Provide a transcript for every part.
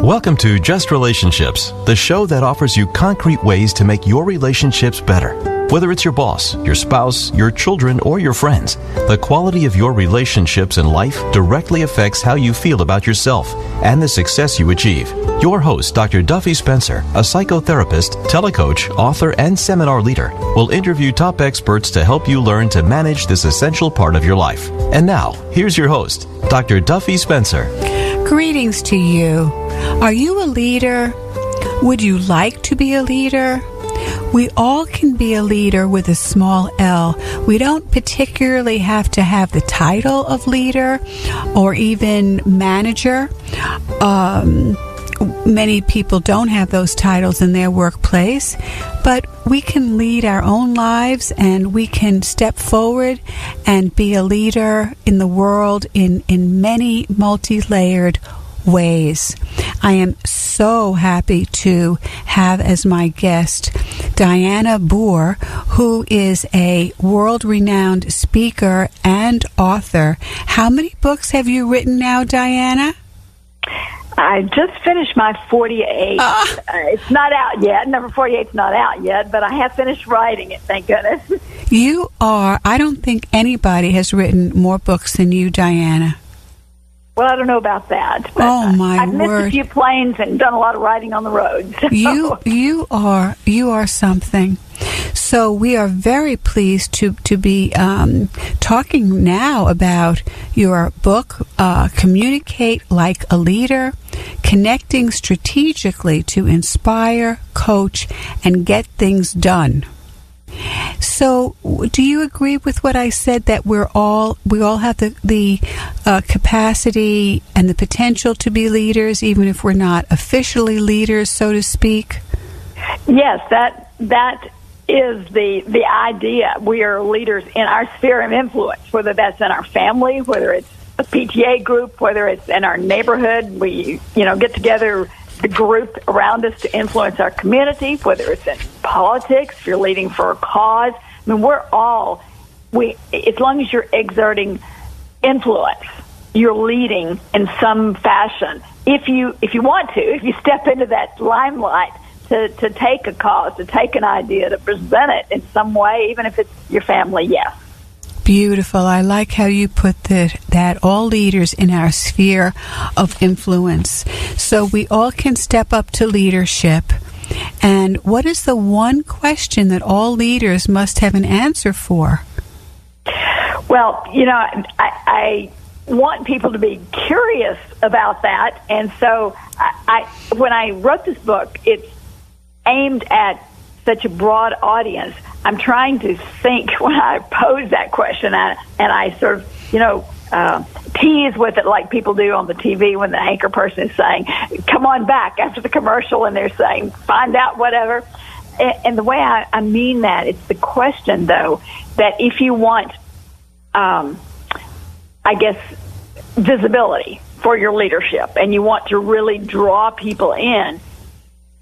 Welcome to Just Relationships, the show that offers you concrete ways to make your relationships better. Whether it's your boss, your spouse, your children, or your friends, the quality of your relationships in life directly affects how you feel about yourself and the success you achieve. Your host, Dr. Duffy Spencer, a psychotherapist, telecoach, author, and seminar leader, will interview top experts to help you learn to manage this essential part of your life. And now, here's your host, Dr. Duffy Spencer. Greetings to you. Are you a leader? Would you like to be a leader? We all can be a leader with a small L. We don't particularly have to have the title of leader or even manager. Many people don't have those titles in their workplace, but we can lead our own lives and we can step forward and be a leader in the world in many multi-layered ways. I am so happy to have as my guest Dianna Booher, who is a world-renowned speaker and author. How many books have you written now, Dianna? I just finished my 48th. It's not out yet. Number 48 is not out yet, but I have finished writing it, thank goodness. You are, I don't think anybody has written more books than you, Dianna. Well, I don't know about that. But oh, my I've missed word. a few planes and done a lot of riding on the road. So. You are something. So we are very pleased to be talking now about your book, Communicate Like a Leader, Connecting Strategically to Inspire, Coach, and Get Things Done. So, do you agree with what I said, that we all have the capacity and the potential to be leaders, even if we're not officially leaders, so to speak? Yes, that is the idea. We are leaders in our sphere of influence, whether that's in our family, whether it's a PTA group, whether it's in our neighborhood. We get together, the group around us, to influence our community, whether it's in politics, if you're leading for a cause. I mean, as long as you're exerting influence, you're leading in some fashion. If you want to, if you step into that limelight to take a cause, to take an idea, to present it in some way, even if it's your family, yes. Beautiful. I like how you put that all leaders in our sphere of influence. So we all can step up to leadership. And what is the one question that all leaders must have an answer for? Well, I want people to be curious about that. And so when I wrote this book, it's aimed at such a broad audience. I'm trying to think when I pose that question, and I sort of, tease with it like people do on the TV when the anchor person is saying, come on back after the commercial, and they're saying, find out whatever. And the way I mean that, it's the question, though, that if you want, visibility for your leadership, and you want to really draw people in,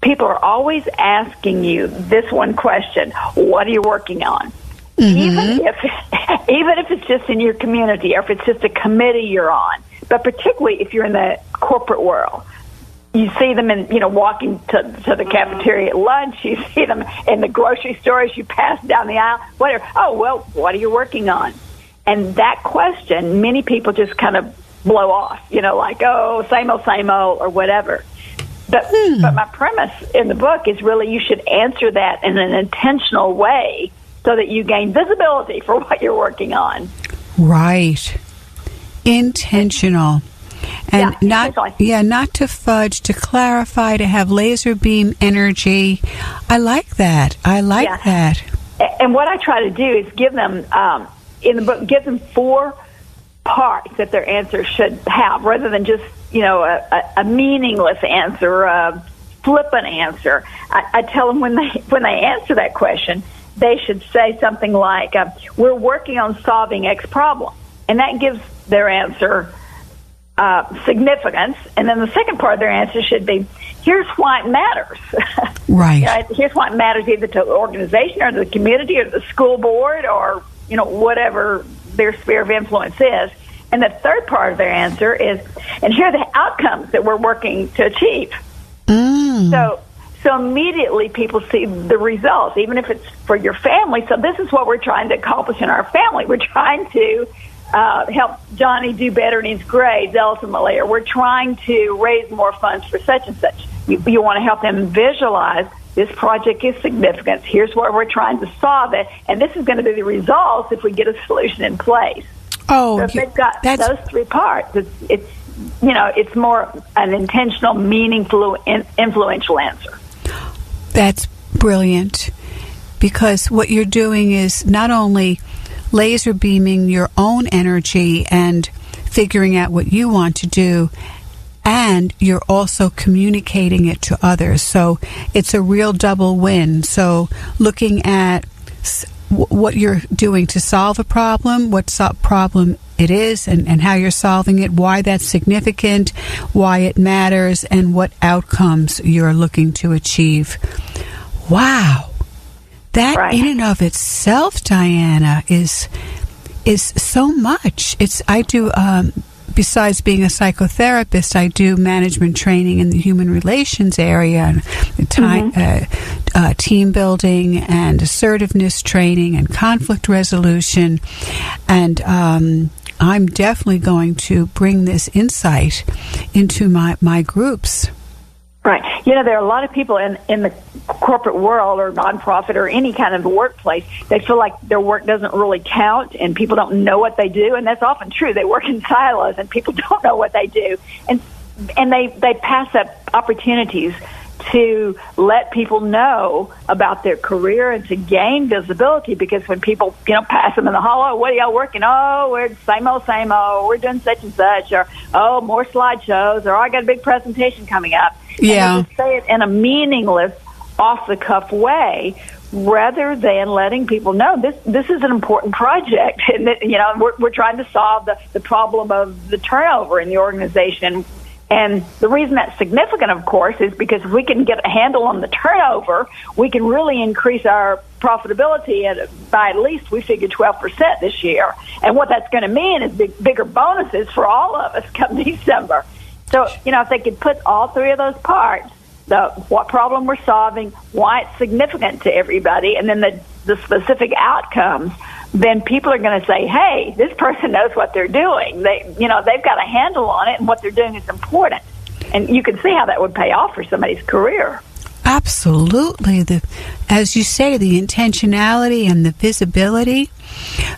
people are always asking you this one question: what are you working on? Mm-hmm. Even if it's just in your community, or if it's just a committee you're on, but particularly if you're in the corporate world, you see them walking to the cafeteria at lunch. You see them in the grocery store as you pass down the aisle. Whatever. Oh, well, what are you working on? And that question, many people just kind of blow off. Like, oh, same old, or whatever. But my premise in the book is really you should answer that in an intentional way so that you gain visibility for what you're working on. Right. Intentional. And not to fudge, to clarify, to have laser beam energy. I like that. That. And what I try to do is give them, in the book, give them 4 parts that their answer should have, rather than just a meaningless answer, or a flippant answer. I tell them when they answer that question, they should say something like, we're working on solving X problem. And that gives their answer significance. And then the second part of their answer should be, here's why it matters. Right. Here's why it matters either to the organization or the community or the school board or, whatever their sphere of influence is. And the third part of their answer is, and here are the outcomes that we're working to achieve. So immediately people see the results, even if it's for your family. So this is what we're trying to accomplish in our family. We're trying to help Johnny do better in his grades ultimately, or we're trying to raise more funds for such and such. You want to help them visualize this project is significant. Here's where we're trying to solve it, and this is going to be the results if we get a solution in place. So if they've got those three parts, it's more an intentional, meaningful, influential answer. That's brilliant, because what you're doing is not only laser beaming your own energy and figuring out what you want to do, and you're also communicating it to others. So it's a real double win. So looking at what you're doing to solve a problem, what problem it is, and how you're solving it, why that's significant, why it matters, and what outcomes you're looking to achieve. Wow. That in and of itself, Dianna, is so much. I do, besides being a psychotherapist, I do management training in the human relations area, and team building and assertiveness training and conflict resolution. And I'm definitely going to bring this insight into my groups. Right. There are a lot of people in the corporate world or nonprofit or any kind of workplace, they feel like their work doesn't really count and people don't know what they do. And that's often true. They work in silos and people don't know what they do. And they pass up opportunities to let people know about their career and to gain visibility, because when people, pass them in the hall, what are y'all working? Oh, we're same old, we're doing such and such, or, oh, more slideshows, or I got a big presentation coming up. Yeah. And they just say it in a meaningless, off-the-cuff way, rather than letting people know this is an important project. And that, we're trying to solve the problem of the turnover in the organization. And the reason that's significant, of course, is because if we can get a handle on the turnover, we can really increase our profitability by at least, we figure, 12% this year. And what that's going to mean is bigger bonuses for all of us come December. So, if they could put all three of those parts, what problem we're solving, why it's significant to everybody, and then the specific outcomes, then people are going to say, hey, this person knows what they're doing. They've got a handle on it, and what they're doing is important. And you can see how that would pay off for somebody's career. Absolutely. As you say, the intentionality and the visibility.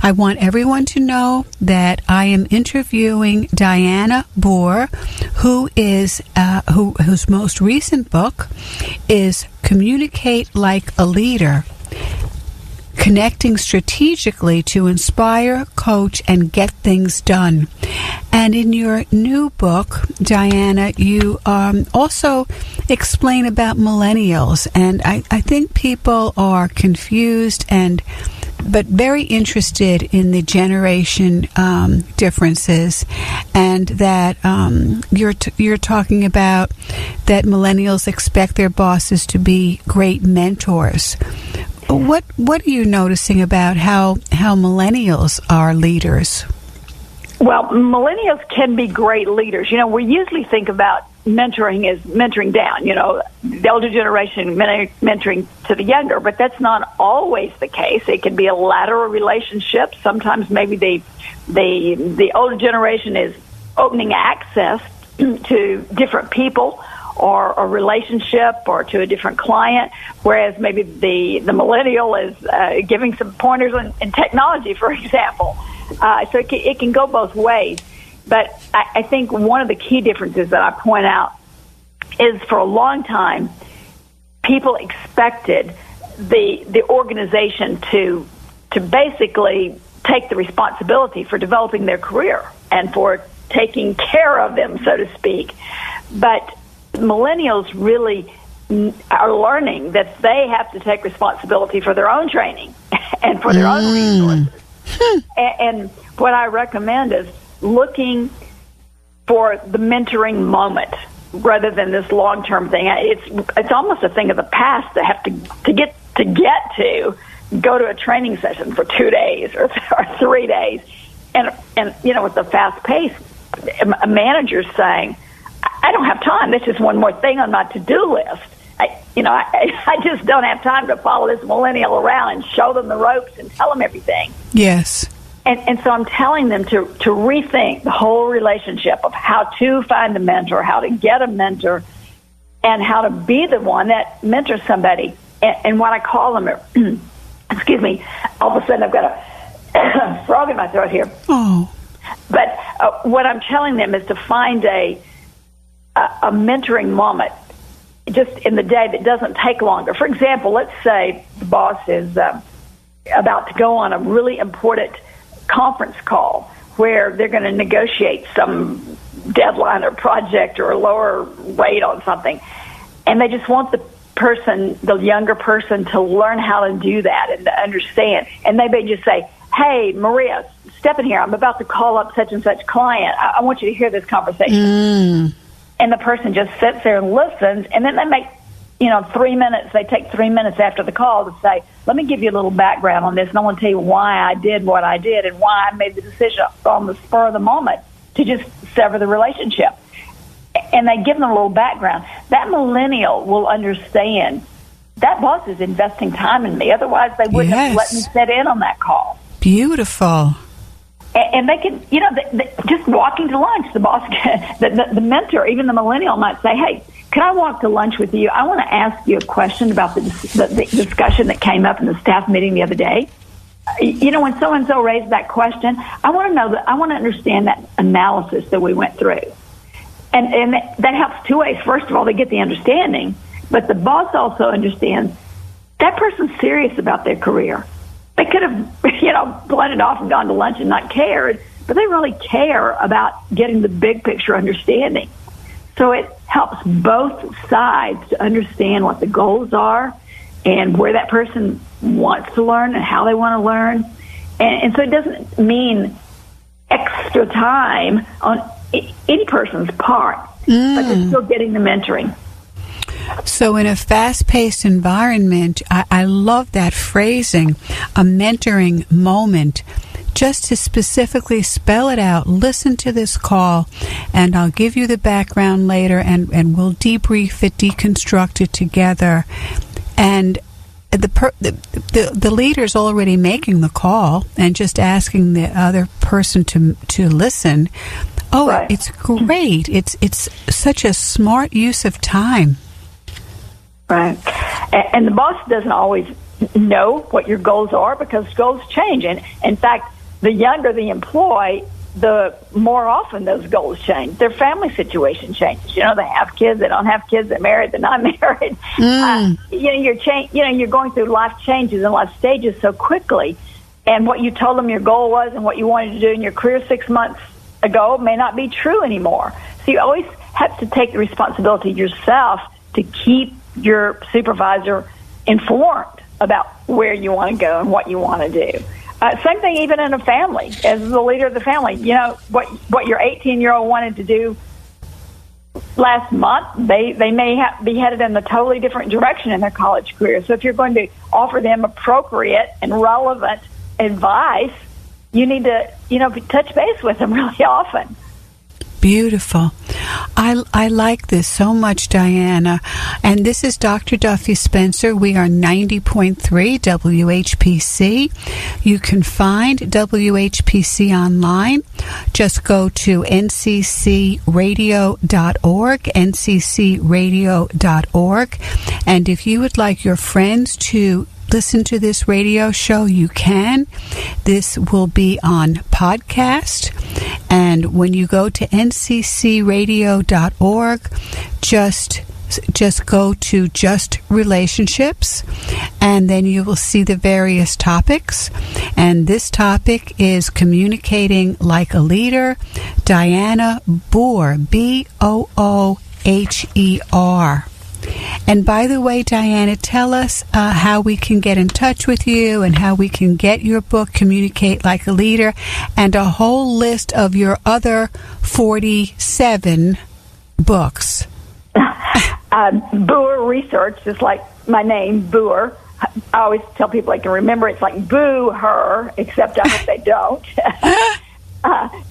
I want everyone to know that I am interviewing Dianna Booher, whose most recent book is Communicate Like a Leader: Connecting Strategically to Inspire, Coach, and Get Things Done. And in your new book, Dianna, you also explain about millennials. And I think people are confused but very interested in the generation differences, and that you're talking about that millennials expect their bosses to be great mentors. What are you noticing about how millennials are leaders? Well, millennials can be great leaders. We usually think about mentoring as mentoring down, the older generation mentoring to the younger, but that's not always the case. It can be a lateral relationship. Sometimes maybe the older generation is opening access to different people or a relationship or to a different client, whereas maybe the millennial is giving some pointers in technology, for example. So it can go both ways. But I think one of the key differences that I point out is, for a long time, people expected the organization to basically take the responsibility for developing their career and for taking care of them, so to speak. But millennials really are learning that they have to take responsibility for their own training and for their own resources. And what I recommend is looking for the mentoring moment rather than this long-term thing. It's almost a thing of the past to have to get to go to a training session for 2 days or 3 days. and with the fast pace, a manager's saying, I don't have time. This is one more thing on my to-do list. I just don't have time to follow this millennial around and show them the ropes and tell them everything. Yes. And so I'm telling them to rethink the whole relationship of how to find a mentor, how to get a mentor, and how to be the one that mentors somebody. And what I call them, excuse me, all of a sudden I've got a frog in my throat here. Oh. But what I'm telling them is to find a mentoring moment just in the day that doesn't take longer. For example, let's say the boss is about to go on a really important conference call where they're going to negotiate some deadline or project or a lower rate on something. And they just want the younger person to learn how to do that and to understand. And they may just say, hey, Maria, step in here. I'm about to call up such and such client. I want you to hear this conversation. And the person just sits there and listens, and then they make, 3 minutes. They take 3 minutes after the call to say, let me give you a little background on this, and I want to tell you why I did what I did and why I made the decision on the spur of the moment to just sever the relationship. And they give them a little background. That millennial will understand that boss is investing time in me. Otherwise, they wouldn't have let me sit in on that call. Beautiful. And they can, just walking to lunch, the boss, the mentor, even the millennial might say, hey, can I walk to lunch with you? I want to ask you a question about the discussion that came up in the staff meeting the other day. When so-and-so raised that question, I want to know I want to understand that analysis that we went through. And that helps two ways. First of all, they get the understanding, but the boss also understands that person's serious about their career. They could have, blended off and gone to lunch and not cared, but they really care about getting the big picture understanding. So it helps both sides to understand what the goals are and where that person wants to learn and how they want to learn. And so it doesn't mean extra time on any person's part, but they're still getting the mentoring. So in a fast-paced environment, I love that phrasing, a mentoring moment. Just to specifically spell it out, listen to this call, and I'll give you the background later, and we'll debrief it, deconstruct it together. And the leader's already making the call and just asking the other person to listen. Oh, right. It's great. It's such a smart use of time. Right. And the boss doesn't always know what your goals are because goals change. And in fact, the younger the employee, the more often those goals change. Their family situation changes. They have kids, they don't have kids, they're married, they're not married. You're going through life changes and life stages so quickly. And what you told them your goal was and what you wanted to do in your career 6 months ago may not be true anymore. So you always have to take the responsibility yourself to keep your supervisor informed about where you want to go and what you want to do. Same thing even in a family. As the leader of the family, what your 18-year-old wanted to do last month, they may be headed in a totally different direction in their college career. So if you're going to offer them appropriate and relevant advice, you need to, touch base with them really often. Beautiful. I like this so much, Dianna. And this is Dr. Duffy Spencer. We are 90.3 WHPC. You can find WHPC online. Just go to nccradio.org, nccradio.org. And if you would like your friends to listen to this radio show, you can. This will be on podcast. And when you go to nccradio.org, just go to Just Relationships, and then you will see the various topics. And this topic is Communicating Like a Leader. Dianna Booher, Booher. And by the way, Dianna, tell us how we can get in touch with you and how we can get your book, Communicate Like a Leader, and a whole list of your other 47 books. Booher Research, just like my name, Booher. I always tell people I can remember it's like Boo Her, except I hope they don't.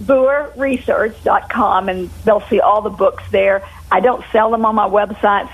DiannaBooherResearch.com, and they'll see all the books there. I don't sell them on my website,